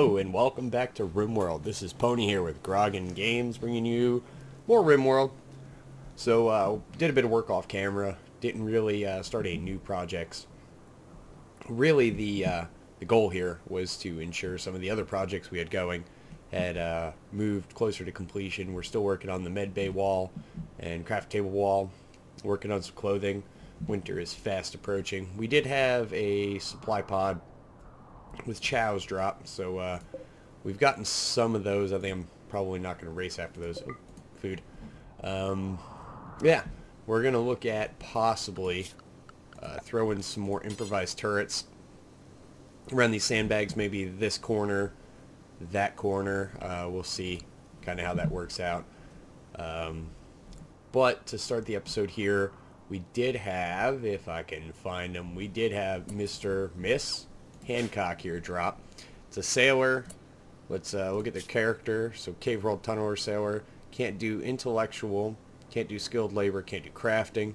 Hello and welcome back to RimWorld. This is Pony here with Grogan Games, bringing you more RimWorld. So, did a bit of work off camera. Didn't really start any new projects. Really, the goal here was to ensure some of the other projects we had going had moved closer to completion. We're still working on the med bay wall and craft table wall. Working on some clothing. Winter is fast approaching. We did have a supply pod with chows drop, so we've gotten some of those. I think I'm probably not going to race after those. Oh, food. Yeah, we're going to look at possibly throwing some more improvised turrets around these sandbags, maybe this corner, that corner. We'll see kind of how that works out. But to start the episode here, we did have, if I can find them, we did have Miss Hancock here drop. It's a sailor. Let's look at the character. So cave world tunneler sailor. Can't do intellectual, can't do skilled labor, can't do crafting.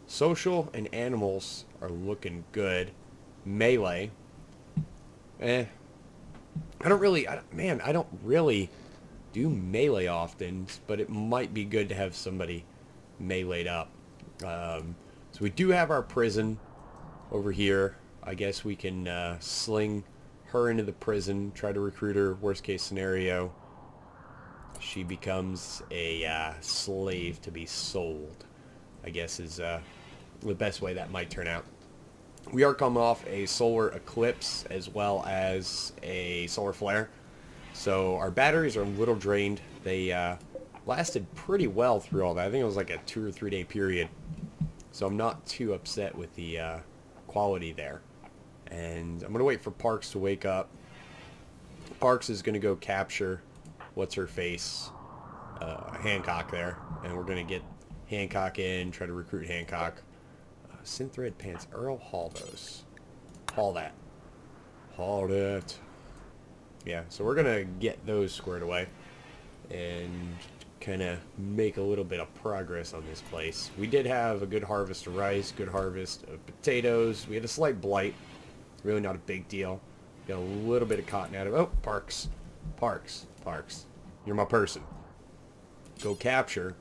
Social and animals are looking good. Melee. I don't really do melee often, but it might be good to have somebody meleeed up. So we do have our prison over here. I guess we can sling her into the prison, try to recruit her. Worst case scenario, she becomes a slave to be sold, I guess is the best way that might turn out. We are coming off a solar eclipse as well as a solar flare, so our batteries are a little drained. They lasted pretty well through all that. I think it was like a 2 or 3 day period, so I'm not too upset with the quality there. And I'm going to wait for Parks to wake up. Parks is going to go capture what's-her-face, Hancock there. And we're going to get Hancock in, try to recruit Hancock. Synthread pants. Earl, haul those. Haul that. Haul it. Yeah, so we're going to get those squared away and kind of make a little bit of progress on this place. We did have a good harvest of rice, good harvest of potatoes. We had a slight blight. Really not a big deal. Got a little bit of cotton out of it. Oh, Parks. Parks. Parks. You're my person. Go capture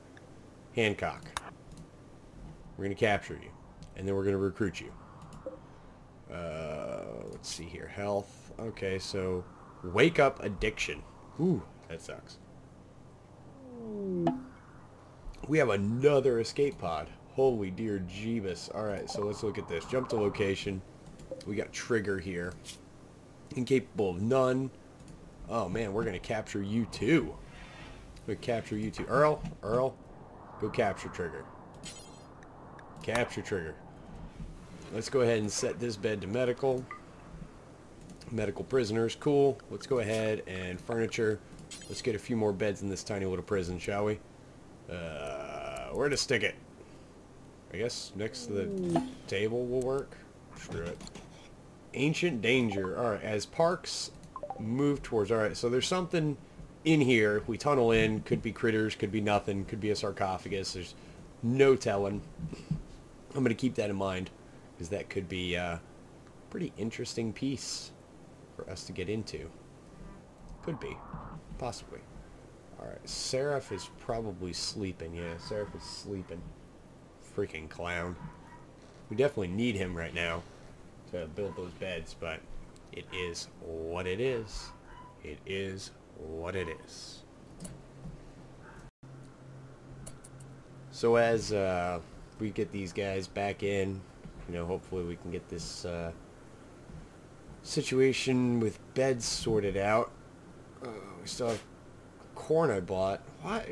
Hancock. We're going to capture you. And then we're going to recruit you. Let's see here. Health. Okay, so wake up addiction. Ooh, that sucks. We have another escape pod. Holy dear Jeebus. Alright, so let's look at this. Jump to location. We got Trigger here. Incapable of none. Oh man, we're gonna capture you too. We're gonna capture you too. Earl, go capture Trigger. Capture Trigger. Let's go ahead and set this bed to medical. Medical prisoners, cool. Let's go ahead and furniture. Let's get a few more beds in this tiny little prison, shall we? Where to stick it? I guess next to the table will work. Screw it. Ancient danger. Alright, as Parks move towards... Alright, so there's something in here. If we tunnel in, could be critters, could be nothing, could be a sarcophagus. There's no telling. I'm going to keep that in mind, because that could be a pretty interesting piece for us to get into. Could be. Possibly. Alright, Seraph is probably sleeping. Yeah, Seraph is sleeping. Freaking clown. We definitely need him right now to build those beds, but it is what it is. It is what it is. So as we get these guys back in, you know, hopefully we can get this situation with beds sorted out. We still have corn I bought. What?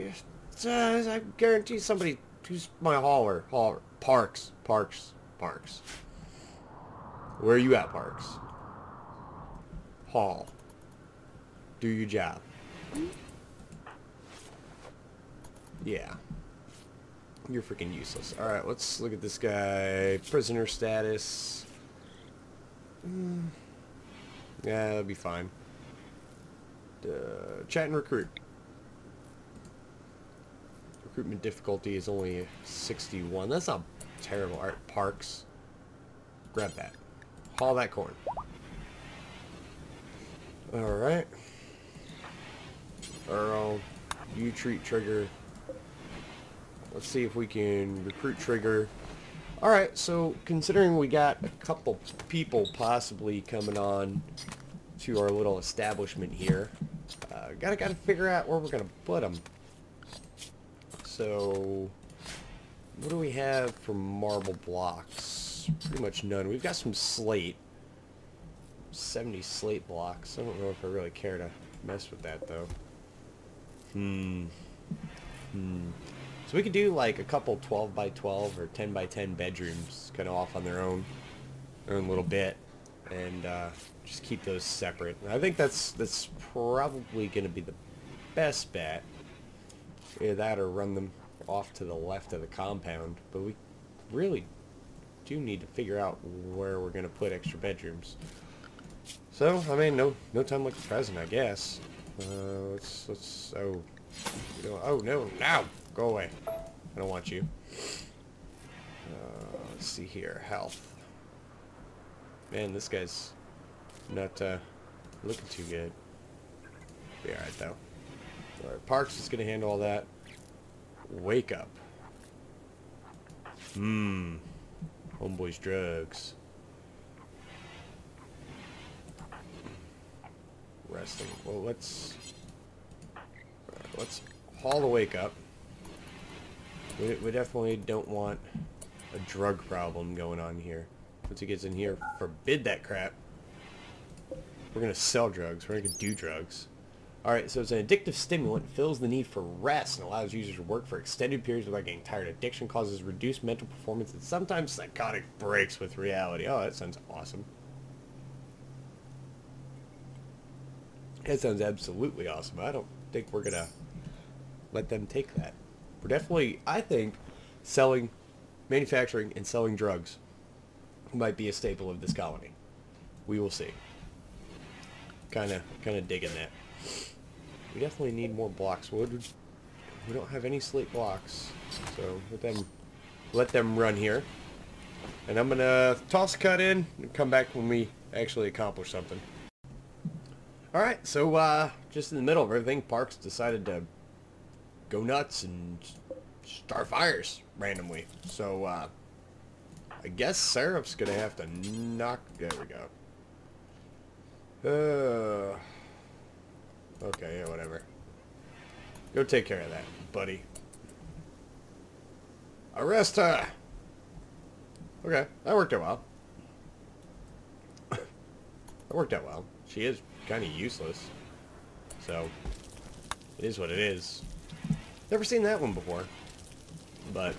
I guarantee somebody... Who's my hauler? Parks. Where are you at, Parks? Haul. Do your job. Yeah. You're freaking useless. Alright, let's look at this guy. Prisoner status. Yeah, that'll be fine. Chat and recruit. Recruitment difficulty is only 61. That's not terrible. Alright, Parks. Grab that. Haul that corn. Alright. Earl, you treat Trigger. Let's see if we can recruit Trigger. Alright, so considering we got a couple people possibly coming on to our little establishment here, gotta figure out where we're gonna put them. So, what do we have for marble blocks? Pretty much none. We've got some slate. 70 slate blocks. I don't know if I really care to mess with that, though. So we could do like a couple 12 by 12 or 10 by 10 bedrooms, kind of off on their own little bit, and just keep those separate. And I think that's probably going to be the best bet. Either that or run them off to the left of the compound. But we really do need to figure out where we're going to put extra bedrooms. So, I mean, no time like the present, I guess. Oh no, now go away. I don't want you. Let's see here, health. Man, this guy's not looking too good. Be alright though. Alright, Parks is gonna handle all that. Wake up. Homeboy's drugs. Resting. Well, let's haul the wake up. We definitely don't want a drug problem going on here. Once he gets in here, forbid that crap. We're gonna sell drugs. We're gonna do drugs. Alright, so it's an addictive stimulant, fills the need for rest, and allows users to work for extended periods without getting tired. Addiction causes reduced mental performance and sometimes psychotic breaks with reality. Oh, that sounds awesome. That sounds absolutely awesome. I don't think we're gonna let them take that. We're definitely, I think, manufacturing and selling drugs might be a staple of this colony. We will see. Kind of digging that. We definitely need more blocks. We don't have any slate blocks, so let them run here. And I'm gonna toss a cut in and come back when we actually accomplish something. Alright, so just in the middle of everything, Parks decided to go nuts and start fires randomly. So I guess Seraph's gonna have to knock. There we go. Okay, yeah, whatever. Go take care of that, buddy. Arrest her! Okay, that worked out well. That worked out well. She is kind of useless. So, it is what it is. Never seen that one before. But,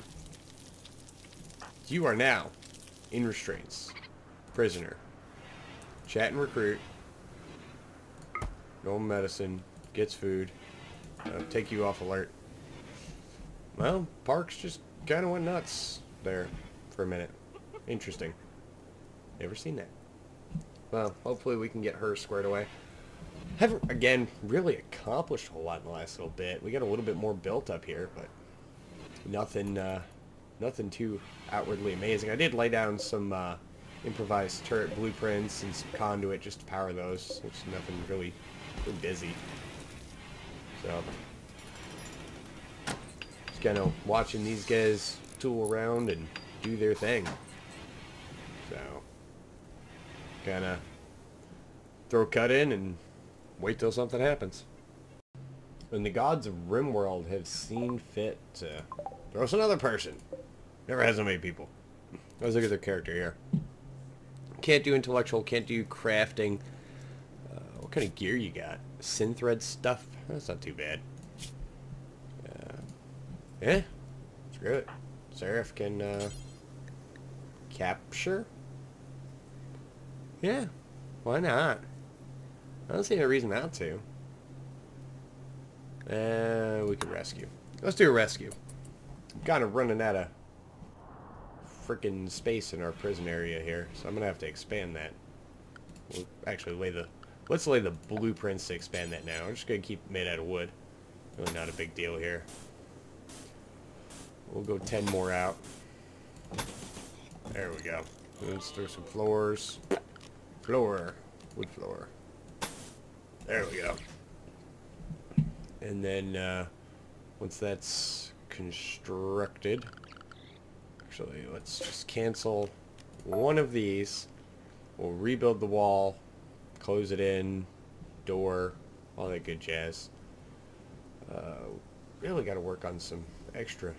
you are now in restraints. Prisoner. Chat and recruit. No medicine. Gets food. Take you off alert. Well, Parks just kind of went nuts there for a minute. Interesting. Never seen that. Well, hopefully we can get her squared away. Haven't, again, really accomplished a whole lot in the last little bit. We got a little bit more built up here, but nothing too outwardly amazing. I did lay down some improvised turret blueprints and some conduit just to power those. It's nothing really busy. So, just kind of watching these guys tool around and do their thing. So, kind of throw a cut in and wait till something happens. And the gods of RimWorld have seen fit to throw us another person. Never has so many people. Let's look at their character here. Can't do intellectual, can't do crafting. What kind of gear you got? Synthread stuff? That's not too bad. Yeah, screw it. Seraph can capture? Yeah, why not? I don't see any reason not to. We could rescue. Let's do a rescue. I'm kind of running out of freaking space in our prison area here, so I'm gonna have to expand that. We'll actually let's lay the blueprints to expand that now. I'm just gonna keep it made out of wood. Really not a big deal here. We'll go 10 more out. There we go. Let's throw some floors. Floor. Wood floor. There we go. And then once that's constructed, actually, let's just cancel one of these. We'll rebuild the wall, close it in, door, all that good jazz. Really got to work on some extra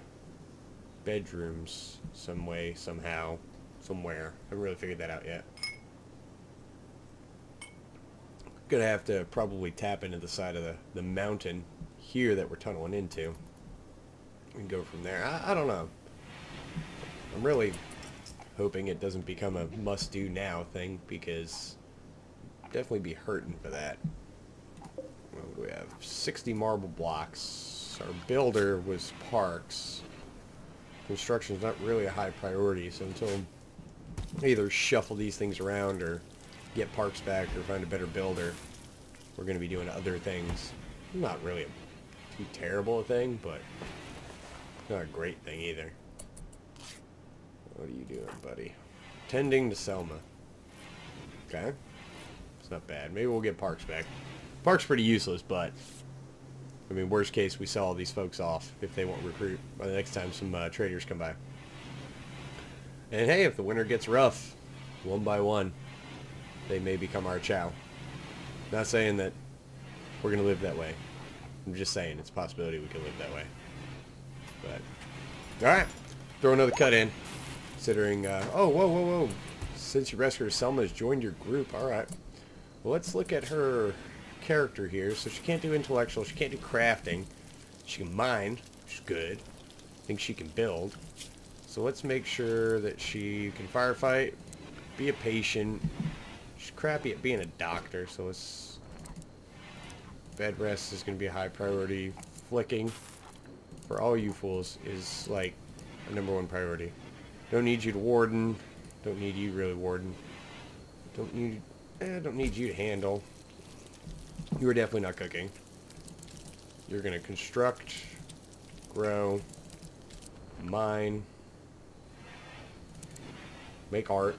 bedrooms some way, somehow, somewhere. I haven't really figured that out yet. Gonna have to probably tap into the side of the mountain here that we're tunneling into and go from there. I don't know. I'm really hoping it doesn't become a must-do now thing, because definitely be hurting for that. What do we have? 60 marble blocks. Our builder was parks. Construction's not really a high priority, so until I either shuffle these things around or get parks back or find a better builder, we're going to be doing other things. Not really too terrible a thing, but not a great thing either. What are you doing, buddy? Tending to Selma. Okay. It's not bad. Maybe we'll get parks back. Park's pretty useless, but I mean, worst case, we sell all these folks off if they won't recruit by the next time some traders come by. And hey, if the winter gets rough, one by one, they may become our chow. Not saying that we're going to live that way. I'm just saying it's a possibility we could live that way. But, alright. Throw another cut in. Considering, oh, whoa. Since you rescued her, Selma has joined your group. Alright. Well, let's look at her character here. So she can't do intellectual, she can't do crafting. She can mine, which is good. I think she can build. So let's make sure that she can firefight, be a patient. She's crappy at being a doctor, so let's... Bed rest is going to be a high priority. Flicking, for all you fools, is like a #1 priority. Don't need you to warden. Don't need you really warden. Don't need you to handle. You are definitely not cooking. You're going to construct, grow, mine, make art.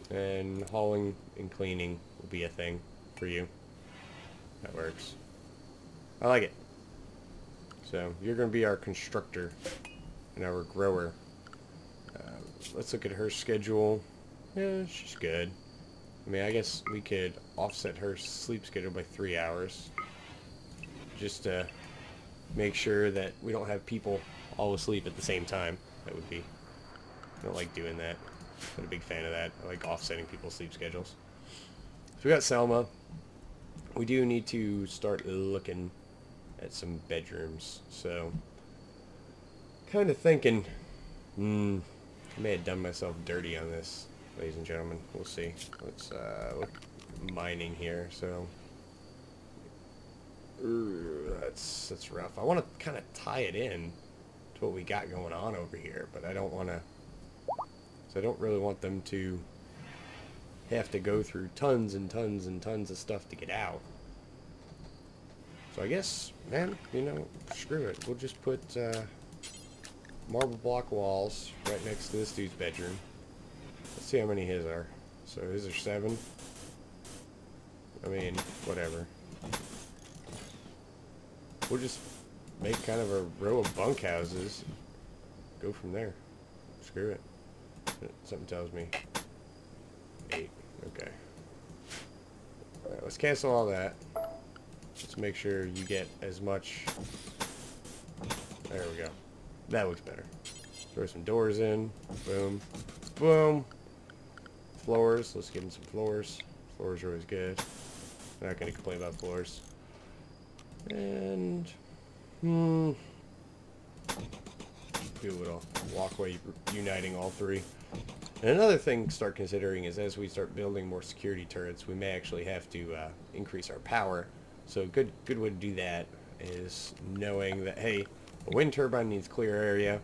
And hauling and cleaning will be a thing for you. That works. I like it. So, you're going to be our constructor and our grower. Let's look at her schedule. Yeah, she's good. I mean, I guess we could offset her sleep schedule by 3 hours. Just to make sure that we don't have people all asleep at the same time. That would be... I don't like doing that. I'm not a big fan of that. I like offsetting people's sleep schedules. So we got Selma. We do need to start looking at some bedrooms. So, kind of thinking, I may have done myself dirty on this, ladies and gentlemen. We'll see. Let's look mining here. So, that's rough. I want to kind of tie it in to what we got going on over here, but I don't want to. So I don't really want them to have to go through tons and tons and tons of stuff to get out. So I guess, man, you know, screw it. We'll just put marble block walls right next to this dude's bedroom. Let's see how many his are. So his are 7. I mean, whatever. We'll just make kind of a row of bunkhouses. Go from there. Screw it. Something tells me 8. Okay. Alright, let's cancel all that. Let's make sure you get as much. There we go. That looks better. Throw some doors in. Boom. Boom. Floors. Let's give them some floors. Floors are always good. I'm not going to complain about floors. And... do a little walkway uniting all 3. And another thing to start considering is as we start building more security turrets, we may actually have to increase our power. So a good way to do that is knowing that, hey, a wind turbine needs clear area,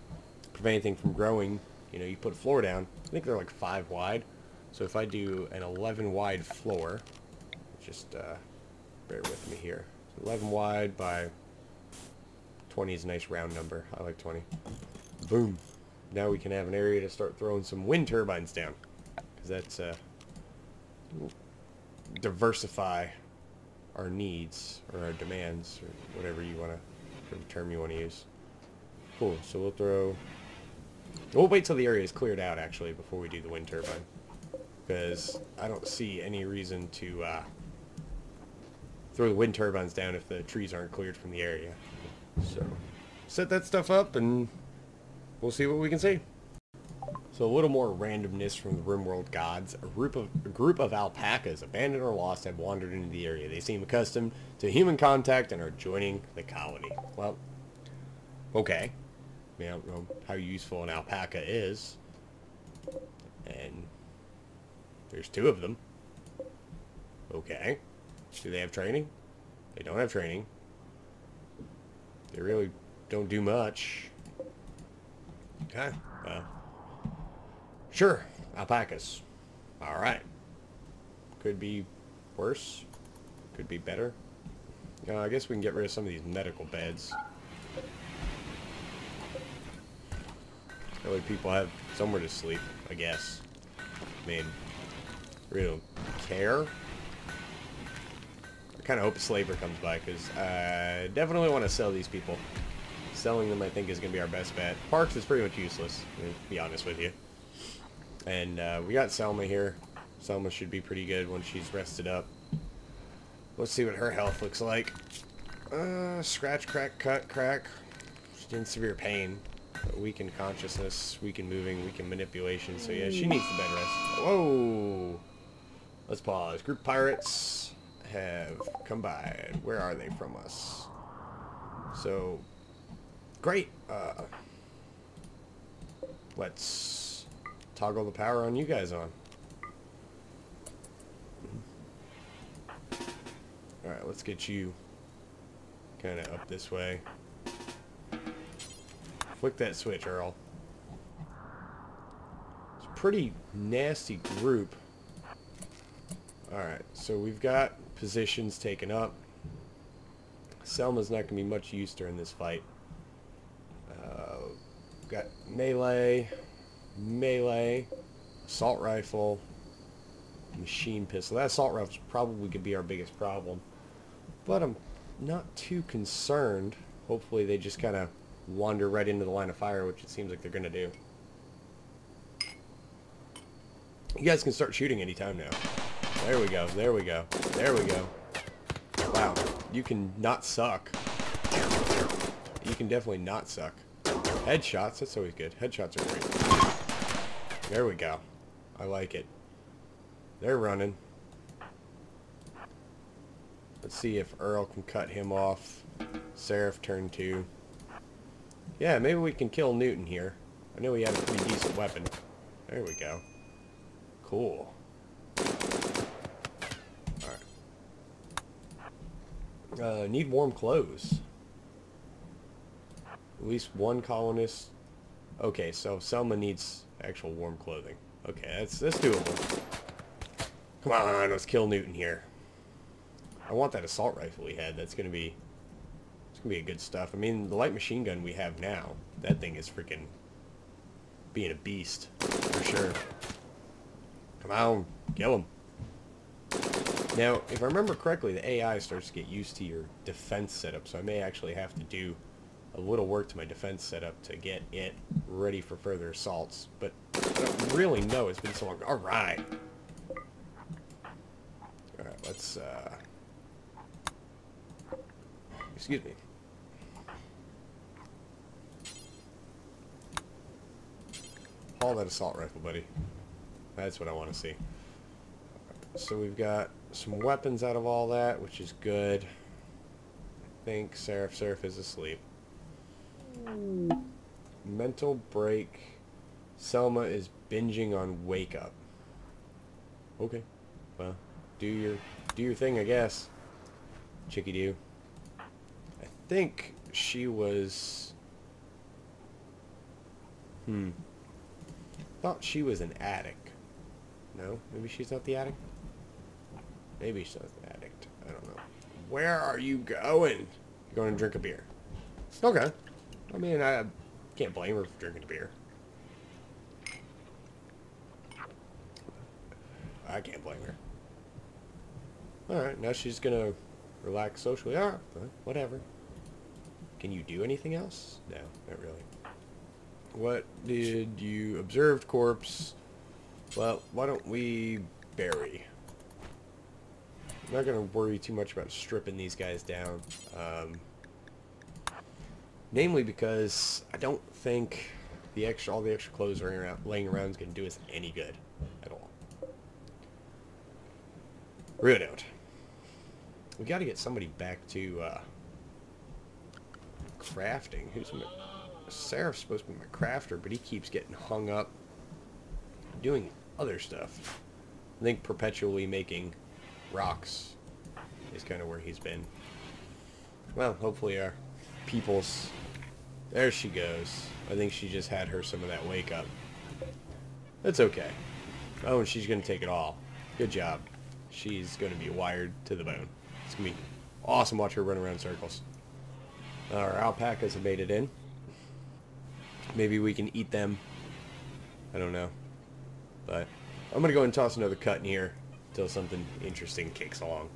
prevent anything from growing. You know, you put a floor down. I think they're like 5 wide. So if I do an 11 wide floor, just bear with me here. So 11 wide by 20 is a nice round number. I like 20. Boom. Now we can have an area to start throwing some wind turbines down. because that's diversify our needs or our demands or whatever you want to, whatever term you want to use. Cool. So we'll throw. We'll wait till the area is cleared out actually before we do the wind turbine, because I don't see any reason to throw the wind turbines down if the trees aren't cleared from the area. So set that stuff up and we'll see what we can see. So a little more randomness from the RimWorld gods. A group of alpacas, abandoned or lost, have wandered into the area. They seem accustomed to human contact and are joining the colony. Well, okay. I mean, I don't know how useful an alpaca is. And there's 2 of them. Okay. Do they have training? They don't have training. They really don't do much. Okay. Well. Sure. Alpacas. Alright. Could be worse. Could be better. I guess we can get rid of some of these medical beds. That way people have somewhere to sleep, I guess. I mean, really don't care. I kind of hope a slaver comes by, because I definitely want to sell these people. Selling them, I think, is going to be our best bet. Parks is pretty much useless, to be honest with you. And we got Selma here. Selma should be pretty good when she's rested up. Let's see what her health looks like. Scratch, crack, cut, crack. She's in severe pain. Weakened consciousness, weakened moving, weakened manipulation. So yeah, she needs the bed rest. Whoa! Let's pause. Group pirates have come by. Where are they from us? So, great. Let's toggle the power on you guys on. Alright, let's get you kind of up this way. Flick that switch, Earl. It's a pretty nasty group. Alright, so we've got positions taken up. Selma's not going to be much use during this fight. We've got melee, assault rifle, machine pistol. That assault rifle probably could be our biggest problem. But I'm not too concerned. Hopefully they just kind of wander right into the line of fire, which it seems like they're going to do. You guys can start shooting anytime now. There we go, there we go, there we go. Wow, you can not suck. You can definitely not suck. Headshots, that's always good. Headshots are great. There we go. I like it. They're running. Let's see if Earl can cut him off. Seraph turn 2. Yeah, maybe we can kill Newton here. I know he had a pretty decent weapon. There we go. Cool. Alright. Need warm clothes. At least one colonist. Okay, so Selma needs actual warm clothing. Okay, that's doable. Come on, let's kill Newton here. I want that assault rifle he had. That's gonna be a good stuff. I mean, the light machine gun we have now, that thing is freaking being a beast for sure. Come on, kill him. Now, if I remember correctly, the AI starts to get used to your defense setup, so I may actually have to do a little work to my defense setup to get it ready for further assaults. But I don't really know. It's been so long. All right. All right. Let's. Excuse me. Haul that assault rifle, buddy. That's what I want to see. So we've got some weapons out of all that, which is good. I think Seraph is asleep. Mental break. Selma is binging on Wake Up. Okay. Well, do your thing, I guess. Chicky-doo. I think she was... Thought she was an addict. No? Maybe she's not the addict? Maybe she's not the addict. I don't know. Where are you going? You're going to drink a beer. Okay. I mean, I can't blame her for drinking a beer. I can't blame her. Alright, now she's gonna relax socially. Alright, whatever. Can you do anything else? No, not really. What did you... Observed corpse. Well, why don't we bury? I'm not going to worry too much about stripping these guys down. Namely because I don't think all the extra clothes laying around is going to do us any good at all. Really don't. We got to get somebody back to crafting. Seraph's supposed to be my crafter, but he keeps getting hung up doing other stuff. I think perpetually making rocks is kind of where he's been. Well, hopefully our people's... There she goes. I think she just had some of that wake up. That's okay. Oh, and she's going to take it all. Good job. She's going to be wired to the bone. It's going to be awesome watch her run around circles. Our alpacas have made it in. Maybe we can eat them. I don't know. But I'm going to go and toss another cut in here until something interesting kicks along.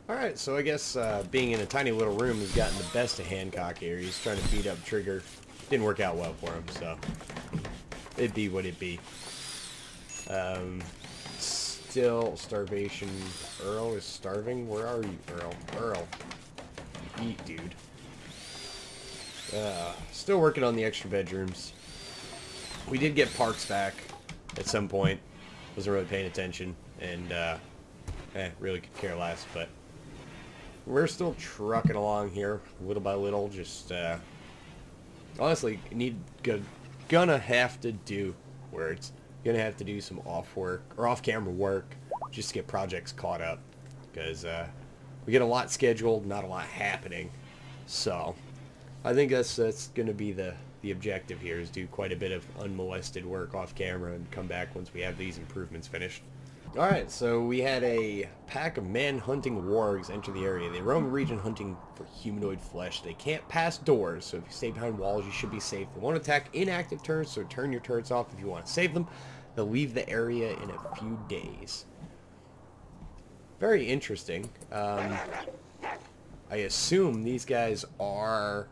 Alright, so I guess being in a tiny little room has gotten the best of Hancock here. He's trying to beat up Trigger. Didn't work out well for him, so it'd be what it'd be. Still starvation. Earl is starving? Where are you, Earl? Earl. Eat, dude. Still working on the extra bedrooms. We did get Parks back at some point. Wasn't really paying attention, and really could care less, but we're still trucking along here little by little. Just honestly gonna have to do some off-camera work just to get projects caught up, because we get a lot scheduled, not a lot happening. So I think that's going to be the objective here, is do quite a bit of unmolested work off camera and come back once we have these improvements finished. Alright, so we had a pack of man-hunting wargs enter the area. They roam the region hunting for humanoid flesh. They can't pass doors, so if you stay behind walls, you should be safe. They won't attack inactive turrets, so turn your turrets off if you want to save them. They'll leave the area in a few days. Very interesting. I assume these guys are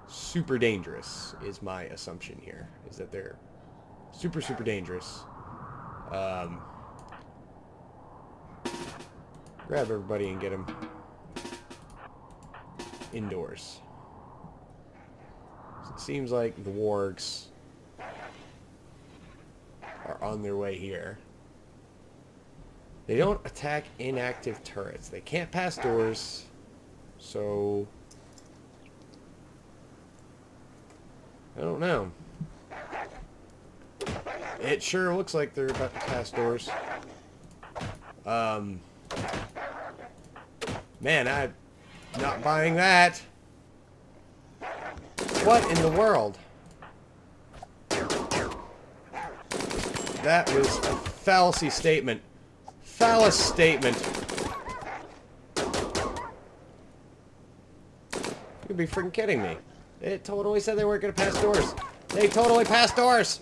super dangerous, is my assumption here. Is that they're super, super dangerous. Grab everybody and get them indoors. So it seems like the wargs are on their way here. They don't attack inactive turrets. They can't pass doors, so I don't know. It sure looks like they're about to pass doors. Man, I'm not buying that. What in the world? That was a fallacy statement. Phallus statement. You'd be freaking kidding me. It totally said they weren't going to pass doors. They totally passed doors.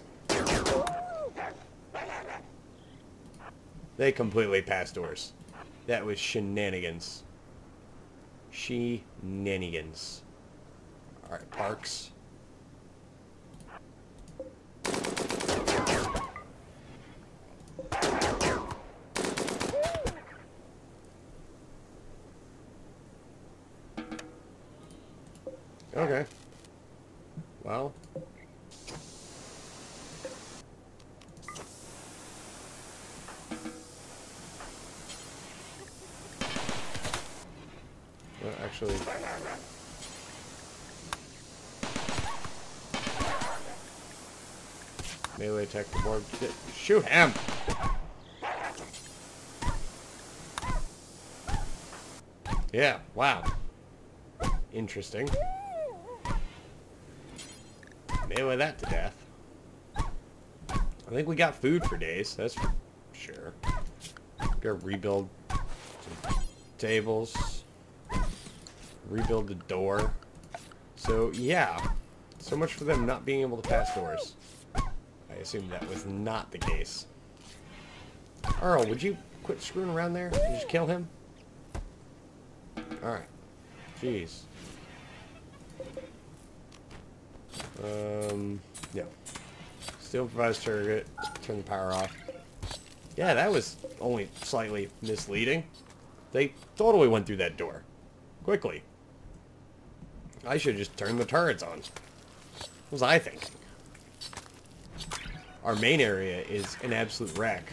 They completely passed doors. That was shenanigans. Shenanigans. Alright, Parks. Okay. Well. Well, actually. Melee attack the board. Shoot him! Yeah, wow. Interesting. Melee that to death. I think we got food for days, that's for sure. Gotta rebuild some tables. Rebuild the door. So, yeah. So much for them not being able to pass doors. I assume that was not the case. Earl, would you quit screwing around there and just kill him? Alright. Jeez. Yeah. Still improvised target. Turn the power off. Yeah, that was only slightly misleading. They totally went through that door. Quickly. I should just turn the turrets on. What was I thinking? Our main area is an absolute wreck.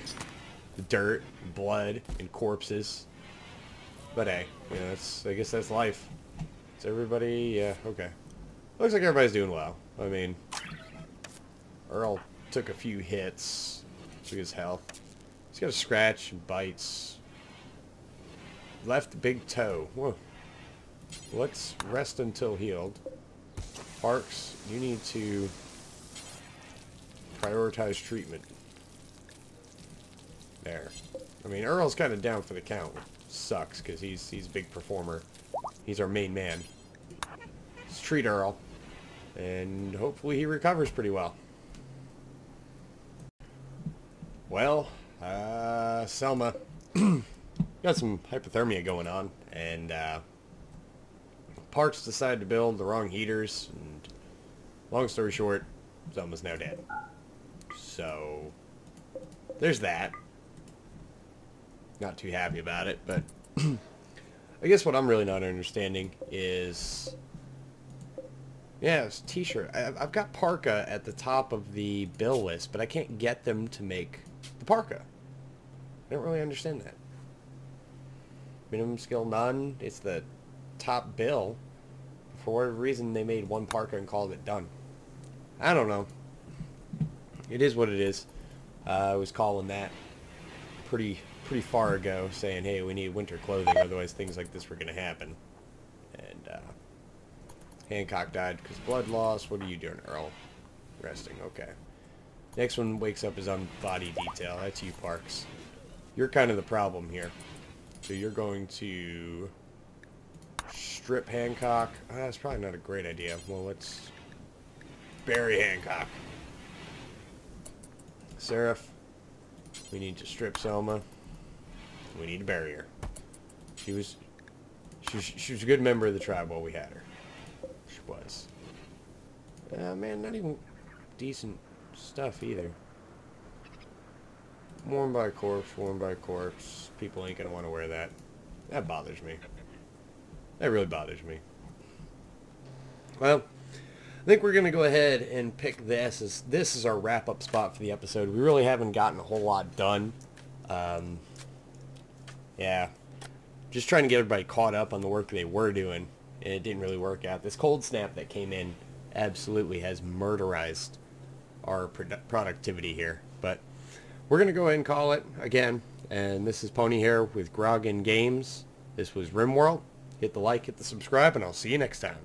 The dirt, blood, and corpses. But hey, you know, I guess that's life. Is everybody... yeah, okay. Looks like everybody's doing well. I mean, Earl took a few hits. Took his health. He's got a scratch and bites. Left big toe. Whoa. Let's rest until healed. Parks, you need to prioritize treatment. There. I mean, Earl's kind of down for the count. Sucks, because he's a big performer. He's our main man. Let's treat Earl. And hopefully he recovers pretty well. Well, Selma got some hypothermia going on, and Parks decided to build the wrong heaters, and long story short, Selma's now dead. So, there's that. Not too happy about it, but I guess what I'm really not understanding is... yeah, it's a t-shirt. I've got parka at the top of the bill list, but I can't get them to make the parka. I don't really understand that. Minimum skill none. It's the top bill. For whatever reason, they made one parka and called it done. I don't know. It is what it is. I was calling that pretty far ago, saying, hey, we need winter clothing, otherwise things like this were going to happen. And Hancock died because blood loss. What are you doing, Earl? Resting. Okay. Next one wakes up is on body detail. That's you, Parks. You're kind of the problem here. So you're going to strip Hancock. That's probably not a great idea. Well, let's bury Hancock. Seraph, we need to strip Selma. We need to bury her. She was a good member of the tribe while we had her. She was. Man, not even decent stuff either. Worn by corpse, worn by corpse. People ain't gonna want to wear that. That bothers me. That really bothers me. Well, I think we're gonna go ahead and pick this as this is our wrap-up spot for the episode. We really haven't gotten a whole lot done. Yeah, just trying to get everybody caught up on the work they were doing, and it didn't really work out. This cold snap that came in absolutely has murderized our productivity here, but we're going to go ahead and call it again. And this is Pony here with Grogan Games. This was RimWorld. Hit the like, hit the subscribe, and I'll see you next time.